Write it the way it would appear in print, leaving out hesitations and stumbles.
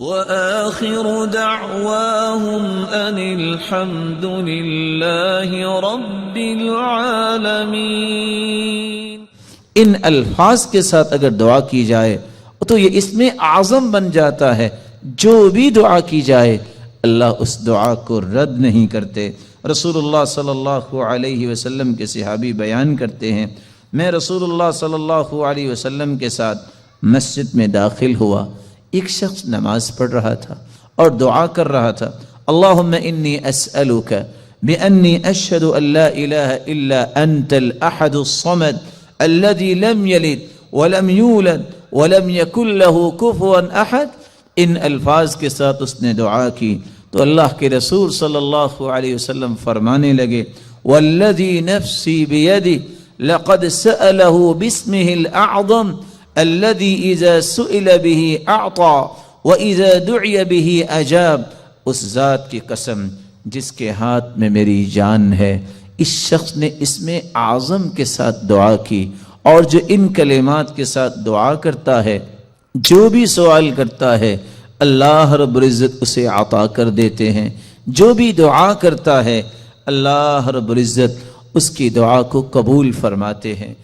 وآخر دعواهم أن الحمد لله رب العالمين۔ ان الفاظ کے ساتھ اگر دعا کی جائے تو یہ اسم اعظم بن جاتا ہے، جو بھی دعا کی جائے اللہ اس دعا کو رد نہیں کرتے۔ رسول اللہ صلی اللہ علیہ وسلم کے صحابی بیان کرتے ہیں، میں رسول اللہ صلی اللہ علیہ وسلم کے ساتھ مسجد میں داخل ہوا، ایک شخص نماز پڑھ رہا تھا اور دعا کر رہا تھا، اللہم انی اسألک بأنی اشہد ان لا الہ الا انت الاحد الصمد الذي لم يلد ولم يولد ولم يكن له كفوا احد۔ ان الفاظ کے ساتھ اس نے دعا کی تو اللہ کے رسول صلی اللہ علیہ وسلم فرمانے لگے، والذی نفسی بیدہ لقد سألہ باسمہ الاعظم الذي اذا سئل به اعطى واذا دعی به اجاب۔ اس ذات کی قسم جس کے ہاتھ میں میری جان ہے، اس شخص نے اسم اعظم کے ساتھ دعا کی، اور جو ان کلمات کے ساتھ دعا کرتا ہے، جو بھی سوال کرتا ہے اللہ رب العزت اسے عطا کر دیتے ہیں، جو بھی دعا کرتا ہے اللہ رب العزت اس کی دعا کو قبول فرماتے ہیں۔